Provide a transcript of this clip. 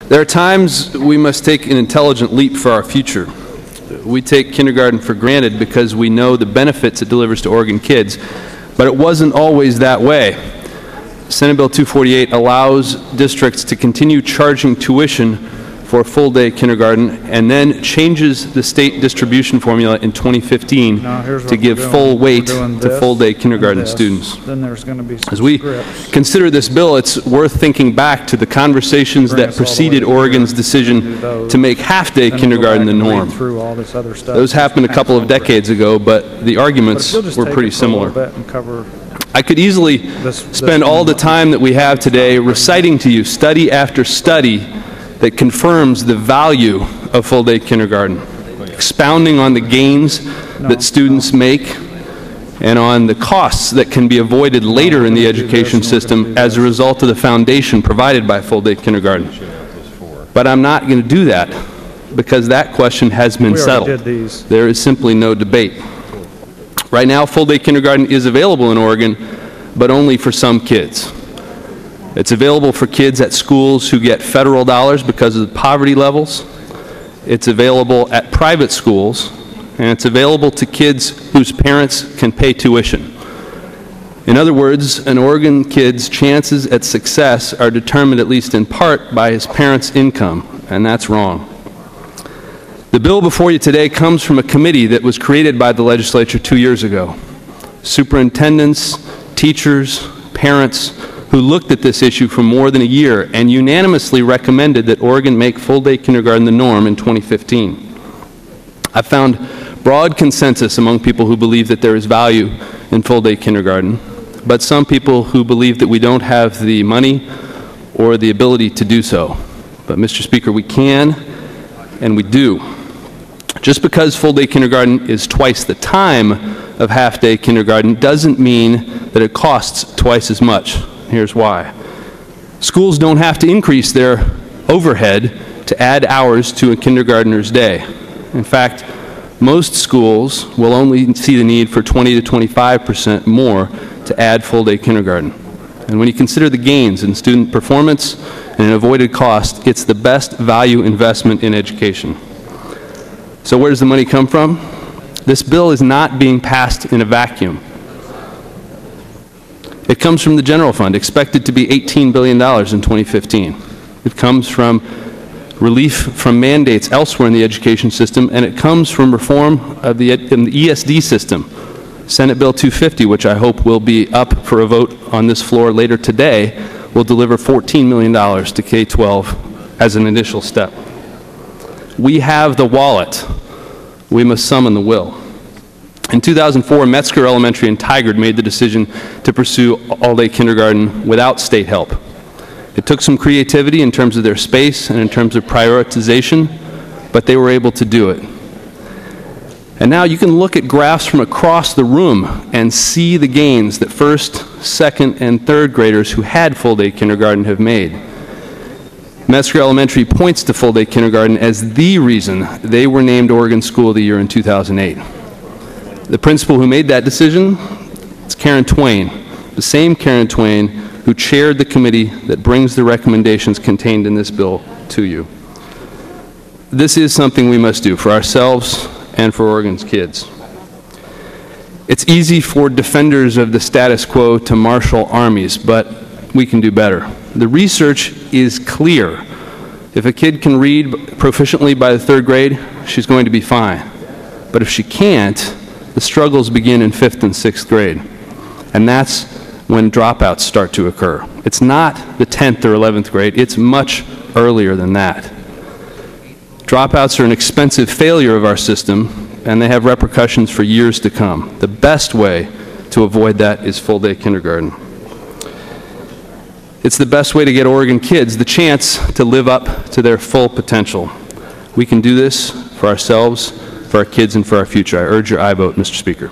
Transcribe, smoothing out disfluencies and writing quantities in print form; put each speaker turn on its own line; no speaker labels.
There are times we must take an intelligent leap for our future. We take kindergarten for granted because we know the benefits it delivers to Oregon kids, but it wasn't always that way. Senate Bill 248 allows districts to continue charging tuition for full-day kindergarten and then changes the state distribution formula in 2015 to give full weight to full-day kindergarten students.
Then there's going to be some
As we
scripts.
consider this bill, it's worth thinking back to the conversations that preceded Oregon's decision to make half-day kindergarten the norm. Those happened a couple of decades ago, but the arguments were pretty similar. I could easily spend all the time that we have today reciting to you study after study that confirms the value of full-day kindergarten, expounding on the gains that students make and on the costs that can be avoided later in the education system as a result of the foundation provided by full-day kindergarten. But I'm not going to do that because that question has been settled. There is simply no debate. Right now, full-day kindergarten is available in Oregon, but only for some kids. It's available for kids at schools who get federal dollars because of the poverty levels. It's available at private schools, and it's available to kids whose parents can pay tuition. In other words, an Oregon kid's chances at success are determined at least in part by his parents' income, and that's wrong. The bill before you today comes from a committee that was created by the legislature 2 years ago. Superintendents, teachers, parents who looked at this issue for more than a year and unanimously recommended that Oregon make full-day kindergarten the norm in 2015. I found broad consensus among people who believe that there is value in full-day kindergarten, but some people who believe that we don't have the money or the ability to do so. But, Mr. Speaker, we can and we do. Just because full-day kindergarten is twice the time of half-day kindergarten doesn't mean that it costs twice as much. Here's why. Schools don't have to increase their overhead to add hours to a kindergartner's day. In fact, most schools will only see the need for 20 to 25% more to add full-day kindergarten. And when you consider the gains in student performance and in avoided cost, it's the best value investment in education. So where does the money come from? This bill is not being passed in a vacuum. It comes from the general fund, expected to be $18 billion in 2015. It comes from relief from mandates elsewhere in the education system, and it comes from reform of the ESD system. Senate Bill 250, which I hope will be up for a vote on this floor later today, will deliver $14 million to K-12 as an initial step. We have the wallet. We must summon the will. In 2004, Metzger Elementary and Tigard made the decision to pursue all-day kindergarten without state help. It took some creativity in terms of their space and in terms of prioritization, but they were able to do it. And now you can look at graphs from across the room and see the gains that first, second, and third graders who had full-day kindergarten have made. Metzger Elementary points to full-day kindergarten as the reason they were named Oregon School of the Year in 2008. The principal who made that decision is Karen Twain, the same Karen Twain who chaired the committee that brings the recommendations contained in this bill to you. This is something we must do for ourselves and for Oregon's kids. It's easy for defenders of the status quo to marshal armies, but we can do better. The research is clear. If a kid can read proficiently by the third grade, she's going to be fine. But if she can't, the struggles begin in 5th and 6th grade. And that's when dropouts start to occur. It's not the 10th or 11th grade, it's much earlier than that. Dropouts are an expensive failure of our system, and they have repercussions for years to come. The best way to avoid that is full-day kindergarten. It's the best way to get Oregon kids the chance to live up to their full potential. We can do this for ourselves, for our kids, and for our future. I urge your aye vote, Mr. Speaker.